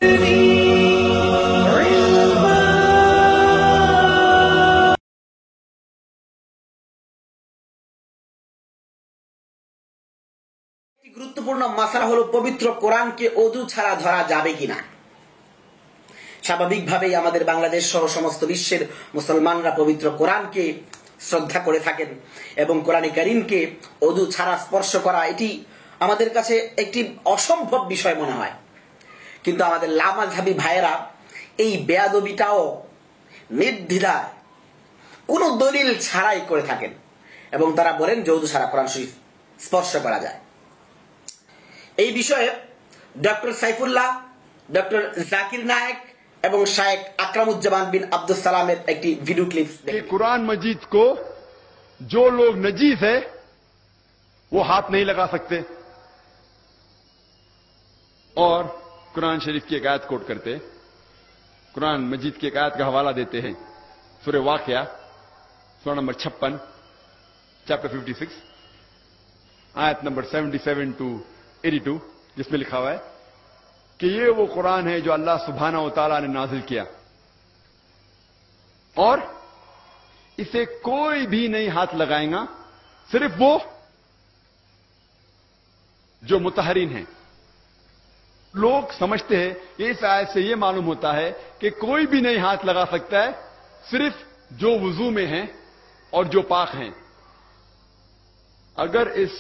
গুরুত্বপূর্ণ মাসলা হলো পবিত্র কোরআনকে ওযু ছাড়া ধরা যাবে কিনা। স্বাভাবিকভাবেই আমাদের বাংলাদেশ সহ সমস্ত বিশ্বের মুসলমানরা পবিত্র কোরআনকে শ্রদ্ধা করে থাকেন এবং কোরআনে কারীমকে ওযু ছাড়া স্পর্শ করা এটি আমাদের কাছে একটি অসম্ভব বিষয় মনে হয়। কিন্তু আমাদের লামাযহাবী ভাইয়েরা এই বেয়াদবিটাও নির্দ্বিধায় কোন দলিল ছাড়াই করে থাকেন এবং তারা বলেন যে ওযু ছাড়া কোরআন শরীফ স্পর্শ করা যায়। এই বিষয়ে ডক্টর সাইফুল্লাহ, ডক্টর জাকির নায়েক এবং শায়েখ আকরামুজ্জামান বিন আব্দুস সালামের একটি ভিডিও ক্লিপ देखिए। कुरान मजीद को जो लोग नजीस है वो हाथ नहीं लगा सकते और कुरान शरीफ की एक आयत कोट करते, कुरान मजीद की एक आयत का हवाला देते हैं सूरह वाक़िया सूरा नंबर 56 चैप्टर 56 आयत नंबर 77 टू 82 जिसमें लिखा हुआ है कि ये वो कुरान है जो अल्लाह सुब्हानहू व तआला ने नाजिल किया और इसे कोई भी नहीं हाथ लगाएगा सिर्फ वो जो मुतहरीन है। लोग समझते हैं इस आयत से ये मालूम होता है कि कोई भी नहीं हाथ लगा सकता है, सिर्फ जो वुजू में हैं और जो पाक हैं। अगर इस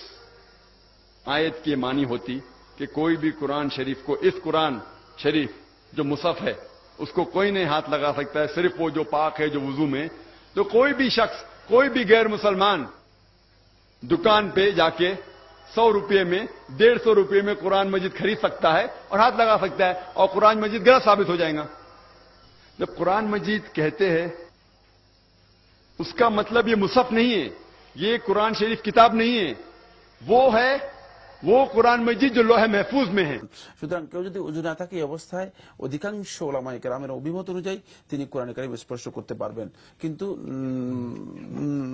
आयत की मानी होती कि कोई भी कुरान शरीफ को, इस कुरान शरीफ जो मुसहफ है उसको कोई नहीं हाथ लगा सकता है, सिर्फ वो जो पाक है जो वुजू में, तो कोई भी शख्स, कोई भी गैर मुसलमान दुकान पे जाके 100 रुपये में, 150 रुपये में कुरान मजीद खरीद सकता है और हाथ लगा सकता है और कुरान मजीद गलत साबित हो जाएगा। जब कुरान मजीद कहते हैं उसका मतलब ये मुसहफ नहीं है, ये कुरान शरीफ किताब नहीं है, वो कुरान मजीद जो लोहे महफूज में है। সুতরাং কেউ যদি ওযু না থাকে এই অবস্থায় অধিকাংশ উলামায়ে কেরামের অভিমত অনুযায়ী তিনি কোরআন কারীম স্পর্শ করতে পারবেন, কিন্তু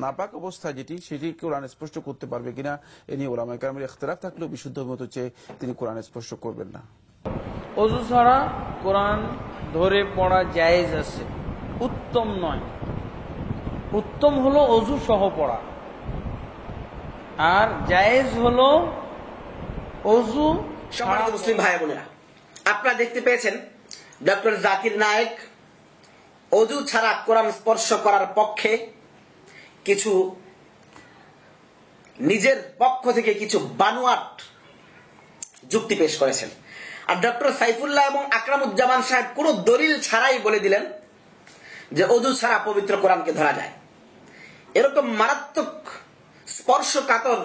নাপাক অবস্থায় সেটি কোরআন স্পর্শ করতে পারবে কিনা এ নিয়ে উলামায়ে কেরামের ইখতিলাফ থাকলেও বিশুদ্ধ অভিমত হচ্ছে তিনি কোরআন স্পর্শ করবেন না। ওযু ছাড়া কোরআন ধরে পড়া জায়েজ আছে, উত্তম নয়। উত্তম হলো ওযু সহ পড়া, আর জায়েজ হলো ওযু। সম্মানিত মুসলিম ভাই বোনেরা, আপনারা দেখতে পেয়েছেন ডক্টর জাকির নায়েক ওযু ছাড়া কোরআন স্পর্শ করার পক্ষে কিছু নিজের পক্ষ থেকে কিছু বানোয়াট যুক্তি পেশ করেছেন, আর ডক্টর সাইফুল্লাহ এবং আকরামুজ্জামান সাহেব কোন দলিল ছাড়াই বলে দিলেন যে ওযু ছাড়া পবিত্র কোরআনকে ধরা যায়। এরকম মারাত্মক স্পর্শকাতর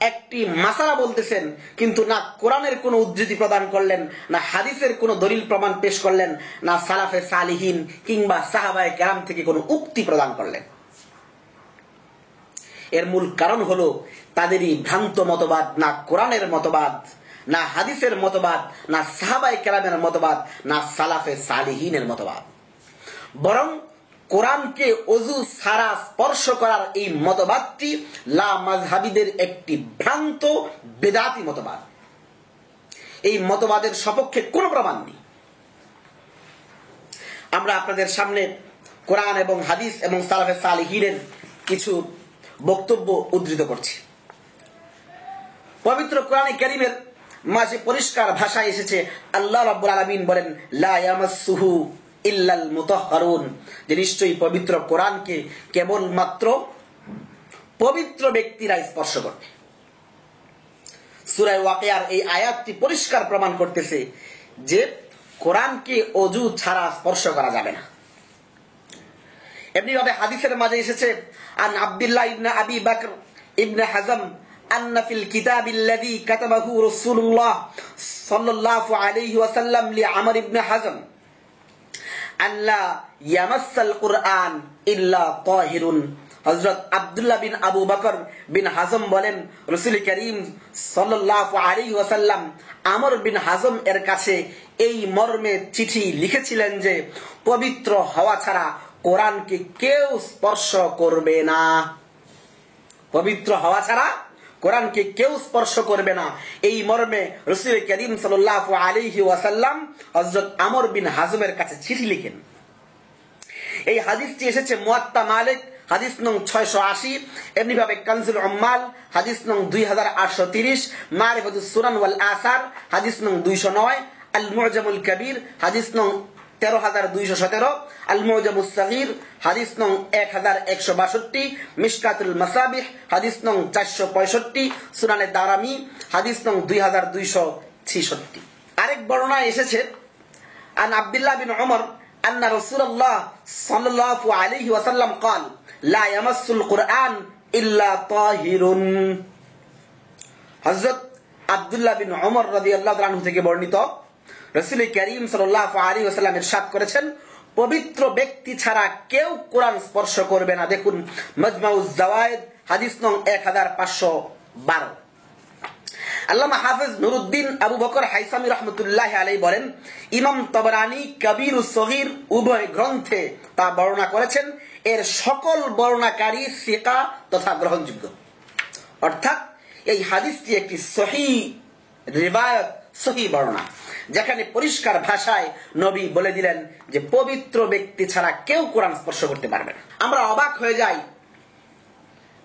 একটি মাসালা বলতেছেন, কিন্তু না কোরআনের কোন উদ্ধৃতি প্রদান করলেন, না হাদিসের কোন দলিল প্রমাণ পেশ করলেন, না সালাফে সালিহিন কিংবা সাহাবায়ে কেরাম থেকে কোন উক্তি প্রদান করলেন। এর মূল কারণ হলো তাদেরই ভ্রান্ত মতবাদ, না কোরআনের মতবাদ, না হাদিসের মতবাদ, না সাহাবায়ে কেরামের মতবাদ, না সালাফে সালিহিনের মতবাদ, বরং কোরআনকে ওযু ছাড়া স্পর্শ করার এই মতবাদটি লামাযহাবীদের একটি ভ্রান্ত বেদাতি মতবাদ। এই মতবাদের সপক্ষে কোনো প্রমাণ নেই। আমরা আপনাদের সামনে কোরআন এবং হাদিস এবং সালাফে সালিহিনের কিছু বক্তব্য উদ্ধৃত করছি। পবিত্র কোরআনে কারীমের মাঝে পরিষ্কার ভাষায় এসেছে, আল্লাহ রাব্বুল আলামিন বলেন লা ইয়ামাসসুহু ইল্লাল মুতাহহারুন, যে নিশ্চয়ই পবিত্র কোরআনকে কেবলমাত্র পবিত্র ব্যক্তিরা স্পর্শ করবে। সূরা ওয়াকিয়ার এই আয়াতটি পরিষ্কার প্রমাণ করতেছে যে কোরআনকে ওযু ছাড়া স্পর্শ করা যাবে না। এমনিভাবে হাদিসের মাঝে এসেছে, আন আব্দুল্লাহ ইবনে আবি বকর ইবনে হাজম আন্না ফিল কিতাবিল্লাযী কাতাবাহু রাসূলুল্লাহ সাল্লাল্লাহু আলাইহি ওয়াসাল্লাম লিআমর ইবনে হাজম আল্লাহ ইয়ামাসসাল কুরআন ইল্লা তাহিরুন। হযরত আব্দুল্লাহ বিন আবু বকর বিন হাজম বলেন, রাসূল করিম সাল্লাল্লাহু আলাইহি ওয়াসাল্লাম আমর বিন হাজম এর কাছে এই মর্মে চিঠি লিখেছিলেন যে পবিত্র হওয়া ছাড়া কোরআনকে কেউ স্পর্শ করবে না। পবিত্র হওয়া ছাড়া কোরআনকে কেউ স্পর্শ করবে না, এই মর্মে রাসূল করিম সাল্লাল্লাহু আলাইহি ওয়াসাল্লাম হযরত আমর বিন হাজমের কাছে চিঠি লিখেন। এই হাদিসটি এসেছে মুয়াত্তা মালিক হাদিস নং 680, এমনি ভাবে কানজুল উম্মাল হাদিস নং 2830, মারিফাতুস সুনান ওয়াল আসার হাদিস নং 209, আল মুআজামুল কবির হাদিস নং 13217, আল মুআজামুস সাগীর হাদিস নং 1162, মিশকাতুল মাসাবিহ হাদিস নং 465, সুনানে দারামি হাদিস নং 2266। আরেক বর্ণনায় এসেছে আন আব্দুল্লাহ বিন উমর আন্না রাসূলুল্লাহ সাল্লাল্লাহু আলাইহি ওয়াসাল্লাম قال لا يمس القرآن إلا طاهر। হযরত আব্দুল্লাহ বিন উমর রাদিয়াল্লাহু তাআলা আনহু থেকে বর্ণিত, রাসূল করিম সাল্লাল্লাহু আলাইহি ওয়াসাল্লাম ইরশাদ করেছেন, পবিত্র ব্যক্তি ছাড়া কেউ কোরআন স্পর্শ করবে না। দেখুন মাজমাউজ জাওয়ায়েদ হাদিস নং 1512। আল্লামা হাফেজ নুরউদ্দিন আবু বকর হাইসামি রাহমাতুল্লাহি আলাইহি বলেন, ইমাম তাবরানী কবির ও সগীর উভয় গ্রন্থে তা বর্ণনা করেছেন, এর সকল বর্ণনাকারী সিকা তথা গ্রহণযোগ্য। অর্থাৎ এই হাদিসটি একটি সহিহ রিওয়ায়াত, সহিহ বর্ণনা, যেখানে পরিষ্কার ভাষায় নবী বলে দিলেন যে পবিত্র ব্যক্তি ছাড়া কেউ কোরআন স্পর্শ করতে পারবে না। আমরা অবাক হয়ে যাই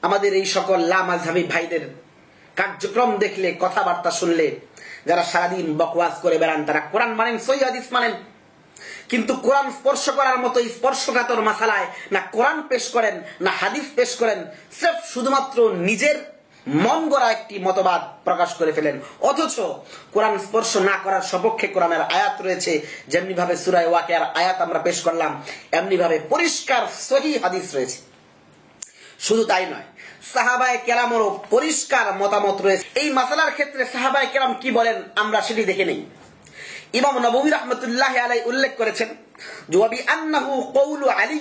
আমাদের এই সকল লামাযহাবী ভাইদের কার্যক্রম দেখলে, কথাবার্তা শুনলে। যারা সারাদিন বকওয়াজ করে বেড়ান তারা কোরআন মানেন, সহিহ হাদিস মানেন, কিন্তু কোরআন স্পর্শ করার মতো স্পর্শকাতর মাসালায় না কোরআন পেশ করেন না হাদিস পেশ করেন, সির্ফ শুধুমাত্র নিজের মন গড়া একটি মতবাদ প্রকাশ করে ফেলেন। অথচ কোরআন স্পর্শ না করার সপক্ষে কোরআনের আয়াত রয়েছে, যেমনি ভাবে সূরা ওয়াকিয়ার আয়াত আমরা পেশ করলাম, এমনি ভাবে পরিষ্কার সহিহ হাদিস রয়েছে। শুধু তাই নয়, সাহাবায়ে কেরামেরও পরিষ্কার মতামত রয়েছে। এই মাসালার ক্ষেত্রে সাহাবায়ে কেরাম কি বলেন আমরা সেটি দেখে নেই। ইমাম নববী রাহমাতুল্লাহি আলাইহি উল্লেখ করেছেন, জওয়াবি আন্নাহু কওলু আলী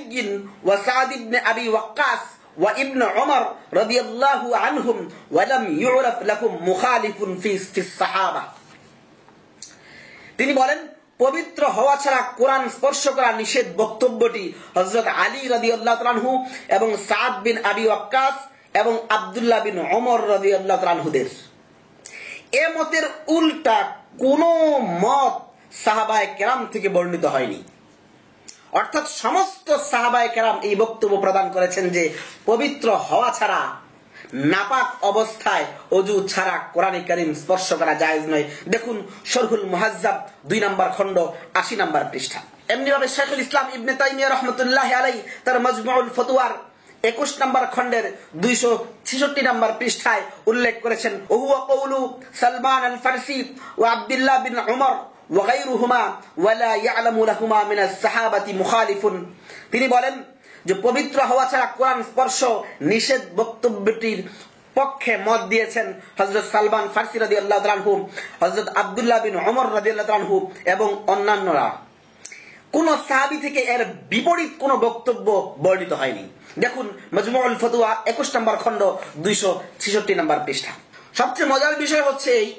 ওয়া সাদ ইবনে আবি ওয়াক্কাস ওয়া ইবনে উমর রাদিয়াল্লাহু আনহুম ওয়া লাম ইউরাফ লাহুম মুখালিফুন ফিস সাহাবা। তিনি বলেন, পবিত্র হওয়া ছাড়া কোরআন স্পর্শ করা নিষেধ বক্তব্যটি হযরত আলী রাদিয়াল্লাহু তাআলা আনহু এবং সাদ বিন আবি ওয়াক্কাস এবং আব্দুল্লাহ বিন উমর রাদিয়াল্লাহু তাআলা আনহুদের। এ মতের উল্টা কোন মত সাহাবায়ে কেরাম থেকে বর্ণিত হয়নি। অর্থাৎ সমস্ত সাহাবায়ে কেরাম এই বক্তব্য প্রদান করেছেন যে পবিত্র হওয়া ছাড়া, নাপাক অবস্থায় ওযু ছাড়া কোরআন কারীম স্পর্শ করা জায়েজ নয়। দেখুন শরহুল মুহাজ্জাব 2 নম্বর খণ্ড 80 নম্বর পৃষ্ঠা। এমনি ভাবে শাইখুল ইসলাম ইবনে তাইমিয়া রাহমাতুল্লাহি আলাইহি তার মাজমুউল ফতোয়ার 21 নম্বর খণ্ডের 266 নম্বর পৃষ্ঠায় উল্লেখ করেছেন, ওহুয়া কওলু সালমান আল ফারসি ওয়া আব্দুল্লাহ বিন উমর ওয়া গায়রুহুমা ওয়া লা ইয়ালামু লাহুমা মিনাস সাহাবাতি মুখালিফুন। তিনি বলেন যে পবিত্র হওয়া ছাড়া কোরআন স্পর্শ নিষেধ বক্তব্যটির পক্ষে মত দিয়েছেন হযরত সালমান ফারসি রাদিয়াল্লাহু তাআলা আনহু, হযরত আব্দুল্লাহ বিন উমর রাদিয়াল্লাহু তাআলা আনহু এবং অন্যান্যরা। কোন সাহাবী থেকে এর বিপরীত কোন বক্তব্য বর্ণিত হয়নি। দেখুন মাজমুউল ফতোয়া 21 নম্বর খণ্ড 266 নম্বর পৃষ্ঠা। সবচেয়ে মজার বিষয় হচ্ছে এই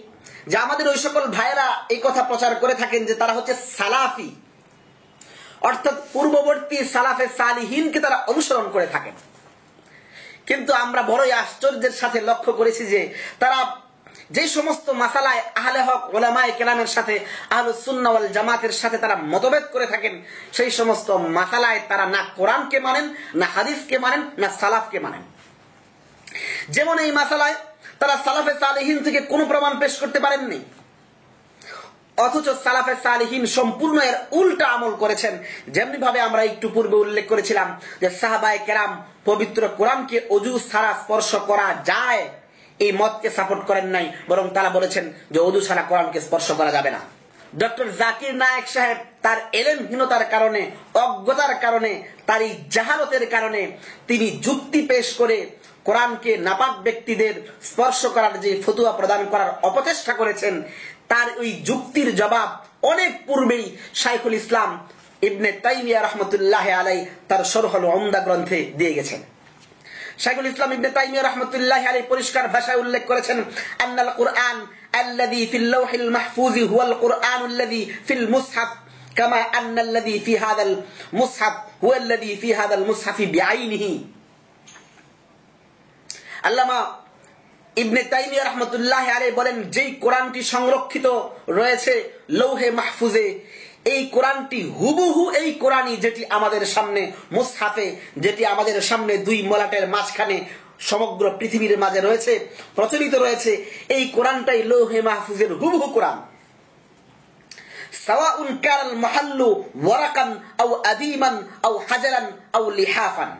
যে আমাদের ওই সকল ভাইয়েরা এই কথা প্রচার করে থাকেন যে তারা হচ্ছে সালাফি, অর্থাৎ পূর্ববর্তী সালাফে সালিহিনকে তারা অনুসরণ করে থাকেন। কিন্তু আমরা বড়ই আশ্চর্যের সাথে লক্ষ্য করেছি যে তারা যে সমস্ত মাসালায় আহলে হক উলামায়ে কেরামের সাথে আহলুস সুন্নাহ ওয়াল জামাতের সাথে তারা মতভেদ করে থাকেন, সেই সমস্ত মাসালায় তারা না কোরআনকে মানেন, না হাদিসকে মানেন, না সালাফকে মানেন। যেমন এই মাসালায় তারা সালাফে সালিহিন থেকে কোনো প্রমাণ পেশ করতে পারেননি, অথচ সালাফে সালিহিন সম্পূর্ণ এর উল্টা আমল করেছেন। যেমনি ভাবে আমরা একটু পূর্বে উল্লেখ করেছিলাম যে সাহাবায়ে কেরাম পবিত্র কোরআনকে ওযু ছাড়া স্পর্শ করা যায় এই মতকে সাপোর্ট করেন নাই, বরং তারা বলেছেন যে ওযু ছাড়া কোরআনকে স্পর্শ করা যাবে না। ডক্টর জাকির নায়েক সাহেব তার এলেমহীনতার কারণে, অজ্ঞতার কারণে, তার এই জাহালতের কারণে তিনি যুক্তি পেশ করে কোরআনকে নাপাক ব্যক্তিদের স্পর্শ করার যে ফতোয়া প্রদান করার অপচেষ্টা করেছেন, তার ওই যুক্তির জবাব অনেক পূর্বেই শাইখুল ইসলাম ইবনে তাইমিয়া রাহমাতুল্লাহি আলাইহি তার শরহুল উমদা গ্রন্থে দিয়ে গেছেন। শাইখুল ইসলাম ইবনে তাইমিয়া রাহমাতুল্লাহি আলাইহি পরিষ্কার ভাষায় উল্লেখ করেছেন, আন্নাল কুরআন আল্লাযী ফিল লাওহিল মাহফুজ হুয়াল কুরআনুল্লাযী ফিল মুসহাফ কামা আন্নাল্লাযী ফি হাযাল মুসহাফ হুয়াল্লাযী ফি হাযাল মুসহাফি বিআইনিহি। আল্লামা ইবনে তাইমিয়া রাহমাতুল্লাহ আলাইহি বলেন, যেই কোরআনটি সংরক্ষিত রয়েছে লৌহে মাহফুজে, এই কোরআনটি হুবহু এই কোরআনই যেটি আমাদের সামনে মুসহাফে, যেটি আমাদের সামনে দুই মলাটের মাঝখানে সমগ্র পৃথিবীর মাঝে রয়েছে, প্রচলিত রয়েছে, এই কোরআনটাই লৌহে মাহফুজের হুবহু কোরআন। সাওয়াউন কানাল মাহাল্লু ওয়ারাকান আও আদিমান আও হাজারান আও লিহাফান।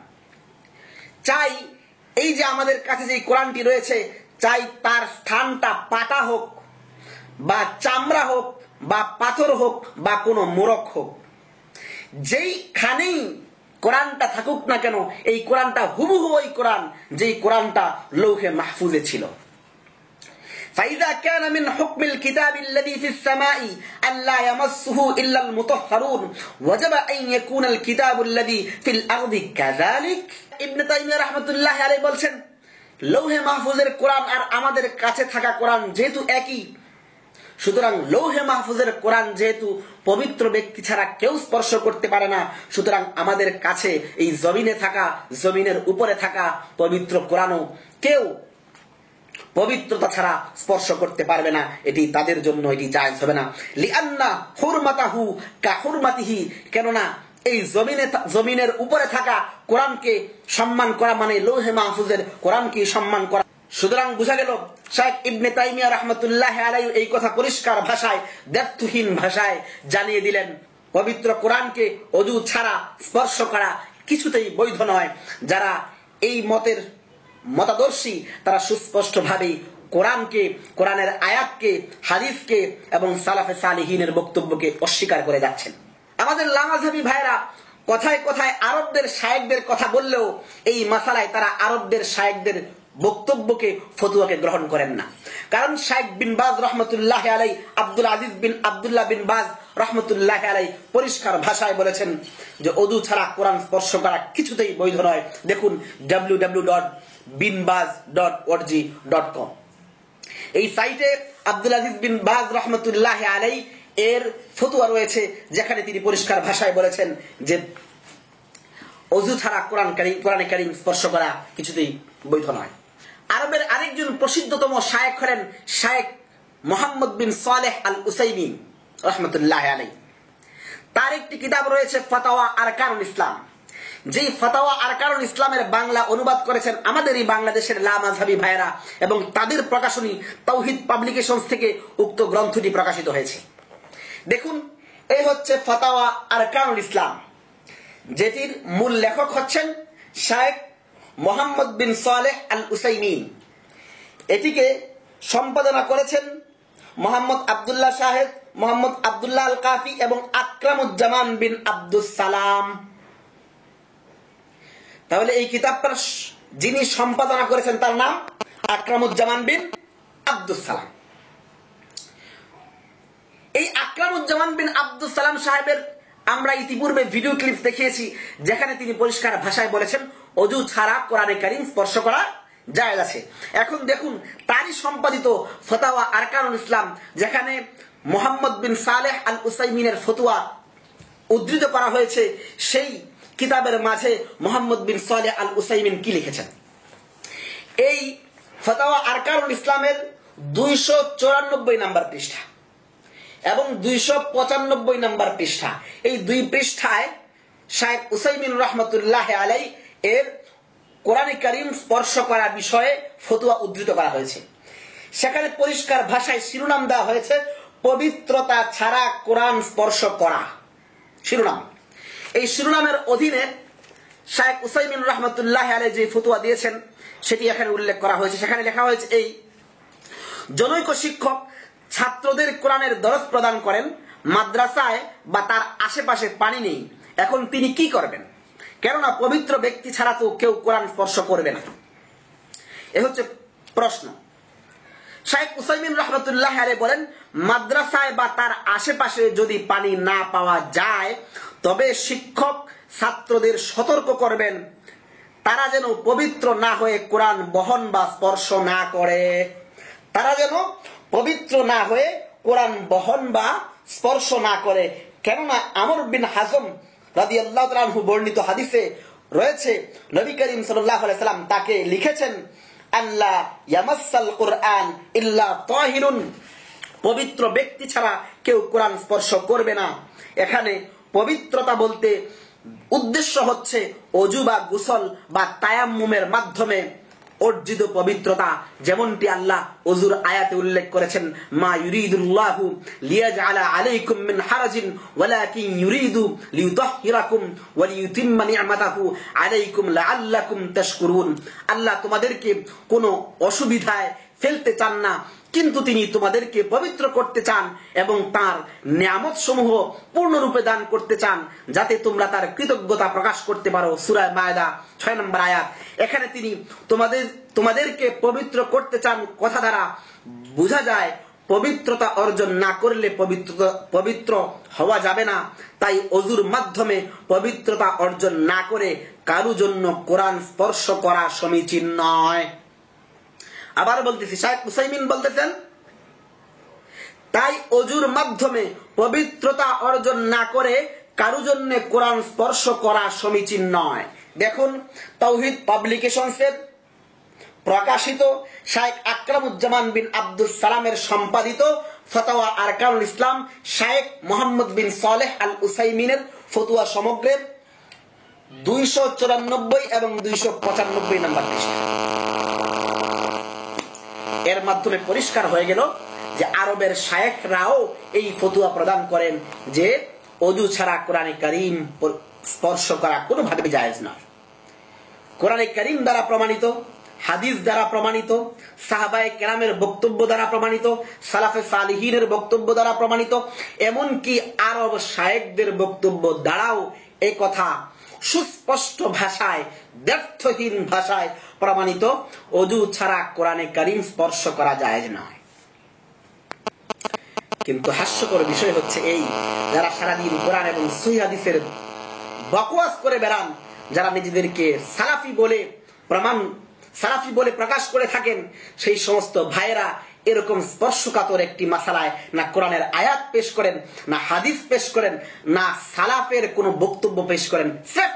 চাই এই যে আমাদের কাছে যে কোরআনটি রয়েছে, চাই তার স্থানটা পাতা হোক বা চামড়া হোক বা পাথর হোক বা কোনো মোরক হোক, যেইখানেই কোরআনটা থাকুক না কেন, এই কোরআনটা হুবহু ওই কোরআন যেই কোরআনটা লৌহে মাহফুজে ছিল। فإذا كان من حكم الكتاب الذي في السماء أن لا يمسه إلا المطهرون وجب أن يكون الكتاب الذي في الأرض كذلك। ইবনে তাইমিয়া রাহমাতুল্লাহ আলাইহি বলছেন, লৌহে মাহফুজের কোরআন আর আমাদের কাছে থাকা কোরআন যেহেতু একই, সুতরাং লৌহে মাহফুজের কোরআন যেহেতু পবিত্র ব্যক্তি ছাড়া কেউ স্পর্শ করতে পারে না, সুতরাং আমাদের কাছে এই জমিনে থাকা, জমিনের উপরে থাকা পবিত্র কোরআনও কেউ পবিত্রতা ছাড়া স্পর্শ করতে পারবে না। এটি তাদের জন্য এটি জায়েজ হবে না। লিআন্না হুরমাতাহু কা হুরমাতিহি, কেননা এই জমিনের উপরে থাকা কোরআনকে সম্মান করা মানে লৌহে মাহফুজের কোরআনকে সম্মান করা। সুতরাং বোঝা গেল শাইখ ইবনে তাইমিয়া রাহমাতুল্লাহ আলাইহি এই কথা পরিষ্কার ভাষায়, দ্ব্যর্থহীন ভাষায় জানিয়ে দিলেন, পবিত্র কোরআনকে ওযু ছাড়া স্পর্শ করা কিছুতেই বৈধ নয়। যারা এই মতের মতাদর্শী তারা সুস্পষ্টভাবে কোরআনকে, কোরআনের আয়াতকে, হাদিসকে এবং সালাফে সালিহিনের বক্তব্যকে অস্বীকার করে যাচ্ছেন। আমাদের লামাযহাবী ভাইরা কথায় কথায় আরবদের শায়েখদের কথা বললেও এই মাসালায় তারা আরবদের শায়েখদের বক্তব্যকে, ফতোয়াকে গ্রহণ করেন না। কারণ শাইখ বিন বাজ রহমতুল্লাহ আলাই, আব্দুল আজিজ বিন আব্দুল্লাহ বিন বাজ রহমতুল্লাহ আলাই পরিষ্কার ভাষায় বলেছেন যে ওযু ছাড়া কোরআন স্পর্শ করা কিছুতেই বৈধ নয়। দেখুন www.binbaz.org.com, এই সাইটে আব্দুল আজিজ বিন বাজ রহমতুল্লাহ আলাই এর ফতোয়া রয়েছে, যেখানে তিনি পরিষ্কার ভাষায় বলেছেন যে ওযু ছাড়া কোরআনে কারীম স্পর্শ করা কিছুতেই বৈধ নয়। আরবের আরেকজন প্রসিদ্ধতম শায়েখ হলেন শায়েখ মুহাম্মদ বিন সালেহ আল উসাইমিন রাহমাতুল্লাহ আলাইহি। তার একটি কিতাব রয়েছে ফাতাওয়া আরকানুল ইসলাম, যেই ফাতাওয়া আরকানুল ইসলামের বাংলা অনুবাদ করেছেন আমাদেরই বাংলাদেশের লামাযহাবী ভাইরা, এবং তাদের প্রকাশনী তাওহীদ পাবলিকেশনস থেকে উক্ত গ্রন্থটি প্রকাশিত হয়েছে। দেখুন, এই হচ্ছে ফাতাওয়া আরকানুল ইসলাম, যেটির মূল লেখক হচ্ছেন শায়েখ মুহাম্মদ বিন সালেহ আল উসাইমিন। এটিকে সম্পাদনা করেছেন মোহাম্মদ আব্দুল্লাহ শাহেদ, মোহাম্মদ আব্দুল্লাহ আল কাফি এবং আকরামুজ্জামান বিন আব্দুস সালাম। তাহলে এই কিতাবটার যিনি সম্পাদনা করেছেন তার নাম আকরামুজ্জামান বিন আব্দুস সালাম। এই আকরামুজ্জামান বিন আব্দুস সালাম সাহেবের আমরা ইতিপূর্বে ভিডিও ক্লিপ দেখিয়েছি, যেখানে তিনি পরিষ্কার ভাষায় বলেছেন ওযু ছাড়া কোরআনে কারীম স্পর্শ করা জায়েজ আছে। এখন দেখুন তারই সম্পাদিত ফতোয়া আরকানুল ইসলাম, যেখানে মুহাম্মদ বিন সালেহ আল উসাইমিনের ফতোয়া উদ্ধৃত করা হয়েছে, সেই কিতাবের মাঝে মুহাম্মদ বিন সালেহ আল উসাইমিন কি লিখেছেন। এই ফতোয়া আরকানুল ইসলামের 294 নম্বর পৃষ্ঠা এবং 295 নম্বর পৃষ্ঠা, এই দুই পৃষ্ঠায় শাইখ উসাইমিন রহমতুল্লাহ আলাই এর কোরআনে কারীম স্পর্শ করা বিষয়ে ফতোয়া উদ্ধৃত করা হয়েছে। সেখানে পরিষ্কার ভাষায় শিরোনাম দেওয়া হয়েছে পবিত্রতা ছাড়া কোরআন স্পর্শ করা, শিরোনাম। এই শিরোনামের অধীনে শাইখ উসাইমিন রহমতুল্লাহ আলাই যে ফতোয়া দিয়েছেন সেটি এখানে উল্লেখ করা হয়েছে। সেখানে লেখা হয়েছে, এই জনৈক শিক্ষক ছাত্রদের কোরআনের দরস প্রদান করেন, মাদ্রাসায় বা তার আশেপাশে পানি নেই, এখন তিনি কি করবেন? কেননা পবিত্র ব্যক্তি ছাড়া তো কেউ কোরআন স্পর্শ করবে না। এ হচ্ছে প্রশ্ন। শাইখ উসাইমিন রহমতুল্লাহ আলাইহি বলেন, মাদ্রাসায় বা তার আশেপাশে যদি পানি না পাওয়া যায়, তবে শিক্ষক ছাত্রদের সতর্ক করবেন তারা যেন পবিত্র না হয়ে কোরআন বহন বা স্পর্শ না করে, তারা যেন পবিত্র না হয়ে কোরআন বহন বা স্পর্শ না করে। কেননা আমর বিন হাজম রাদিয়াল্লাহু তাআলা আনহু বর্ণিত হাদিসে রয়েছে, নবী করিম সাল্লাল্লাহু আলাইহি সাল্লাম তাকে লিখেছেন, আল্লা ইয়ামাসসাল কুরআন ইল্লা তাহিরুন, পবিত্র ব্যক্তি ছাড়া কেউ কোরআন স্পর্শ করবে না। এখানে পবিত্রতা বলতে উদ্দেশ্য হচ্ছে অজু বা গোসল বা তায়াম্মুমের মাধ্যমে অর্জিত পবিত্রতা, যেমনটি আল্লাহ ওযুর আয়াতে উল্লেখ করেছেন, মা ইউরিদুল্লাহু লিয়াজআলা আলাইকুম মিন হারাজিন ওয়ালাকিন ইউরিদু লিইউতাহহিরাকুম ওয়া লিইউতিম্মা নি'মাতাহু আলাইকুম লাআল্লাকুম তাশকুরুন। আল্লাহ তোমাদেরকে কোনো অসুবিধায় ফেলতে চান না, কিন্তু তিনি তোমাদেরকে পবিত্র করতে চান এবং তার নিয়ামত সমূহ পূর্ণরূপে দান করতে চান, যাতে তোমরা তার কৃতজ্ঞতা প্রকাশ করতে পারো। সূরা মায়েদা 6 নম্বর আয়াত। এখানে তিনি তোমাদেরকে পবিত্র করতে চান কথা দ্বারা বোঝা যায় পবিত্রতা অর্জন না করলে পবিত্র হওয়া যাবে না। তাই ওযুর মাধ্যমে পবিত্রতা অর্জন না করে কারো জন্য কোরআন স্পর্শ করা সমীচীন নয়। আবার বলতেছি, শাইখ উসাইমিন বলতেছেন, তাই ওযুর মাধ্যমে পবিত্রতা অর্জন না করে কারো জন্য কোরআন স্পর্শ করা সমীচীন নয়। দেখুন, তাওহীদ পাবলিকেশনসের প্রকাশিত শাইখ আকরামুজ্জামান বিন আব্দুস সালামের সম্পাদিত ফতোয়া আরকানুল ইসলাম, শাইখ মুহাম্মদ বিন সালেহ আল উসাইমিনের ফতোয়া সমগ্রের 294 এবং 295 নম্বর পৃষ্ঠা। এর মাধ্যমে পরিষ্কার হয়ে গেল যে আরবের শায়েখরাও এই ফতোয়া প্রদান করেন যে ওযু ছাড়া কোরআনে কারীম স্পর্শ করা কোনোভাবেই জায়েজ নয়। কোরআনে কারীম দ্বারা প্রমাণিত, হাদিস দ্বারা প্রমাণিত, সাহাবায়ে কেরামের বক্তব্য দ্বারা প্রমাণিত, সালাফে সালিহিনের বক্তব্য দ্বারা প্রমাণিত, এমনকি আরব শায়েখদের বক্তব্য দ্বারাও এই কথা সুস্পষ্ট ভাষায়, ব্যর্থহীন ভাষায় প্রমাণিত, ওযু ছাড়া কোরআনে কারীম স্পর্শ করা জায়েজ নয়। কিন্তু হাস্যকর বিষয় হচ্ছে এই, যারা সারাদিন কোরআন এবং সহিহ হাদিসের বকওয়াস করে বেড়ান, যারা নিজেদেরকে সালাফি বলে প্রকাশ করে থাকেন, সেই সমস্ত ভাইয়েরা এরকম স্পর্শকাতর একটি মাসালায় না কোরআনের আয়াত পেশ করেন, না হাদিস পেশ করেন, না সালাফের কোনো বক্তব্য পেশ করেন। স্রেফ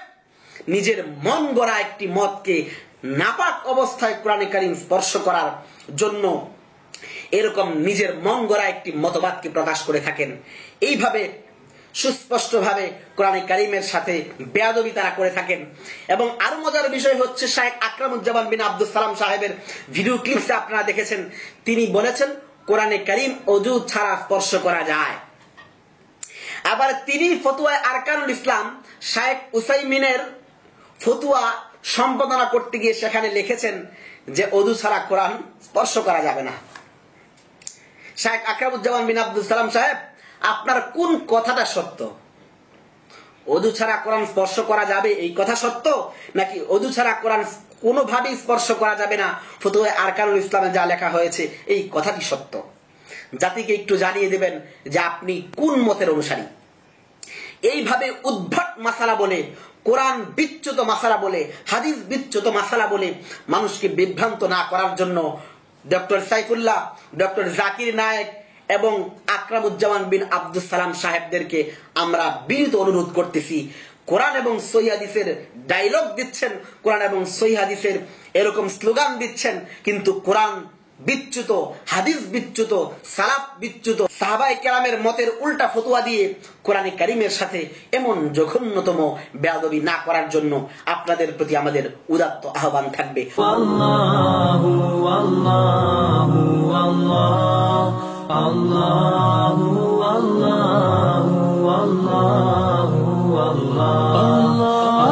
নিজের মন গড়া একটি মতকে নাপাক অবস্থায় কোরআনে কারীম স্পর্শ করার জন্য এরকম নিজের মন গড়া একটি মতবাদকে প্রকাশ করে থাকেন। এইভাবে সুস্পষ্টভাবে কোরআনে কারীমের সাথে বেয়াদবি তারা করে থাকেন। এবং আরো মজার বিষয় হচ্ছে, শাইখ আকরামুজ্জামান বিন আব্দুস সালাম সাহেবের ভিডিও ক্লিপসে আপনারা দেখেছেন, তিনি বলেছেন কোরআনে কারীম ওযু ছাড়া স্পর্শ করা যায়। আবার তিনি ফতোয়ায়ে আরকানুল ইসলাম শাইখ উসাইমিনের ফতোয়া সম্পাদনা করতে গিয়ে সেখানে লিখেছেন যে ওযু ছাড়া কোরআন স্পর্শ করা যাবে না। শাইখ আকরামুজ্জামান বিন আব্দুস সালাম সাহেব, আপনার কোন কথাটা সত্য? ওযু ছাড়া কোরআন স্পর্শ করা যাবে এই কথা সত্য, নাকি ওযু ছাড়া কোরআন কোনোভাবেই স্পর্শ করা যাবে না ফতোয়া আরকানুল ইসলামে যা লেখা হয়েছে এই কথাটি সত্য? জাতিকে একটু জানিয়ে দেবেন যে আপনি কোন মতের অনুসারী। এইভাবে উদ্ভট মাসালা বলে, কোরআন বিচ্যুত মাসালা বলে, হাদিস বিচ্যুত মাসালা বলে মানুষকে বিভ্রান্ত না করার জন্য ডক্টর সাইফুল্লাহ, ডক্টর জাকির নায়েক এবং আকরামুজ্জামান বিন আব্দুস সালাম সাহেবদেরকে আমরা বিনীত অনুরোধ করতেছি, কোরআন এবং সহিহ হাদিসের ডায়লগ দিচ্ছেন, কোরআন এবং সহিহ হাদিসের এরকম স্লোগান দিচ্ছেন, কিন্তু কোরআন বিচ্যুত, হাদিস বিচ্যুত, সালাফ বিচ্যুত, সাহাবায়ে কেরামের মতের উল্টা ফতোয়া দিয়ে কোরআনে কারীমের সাথে এমন জঘন্যতম বেয়াদবি না করার জন্য আপনাদের প্রতি আমাদের উদাত্ত আহ্বান থাকবে। আল্লাহু আল্লাহু আল্লাহু আল্লাহু আল্লাহু আল্লাহু আল্লাহ।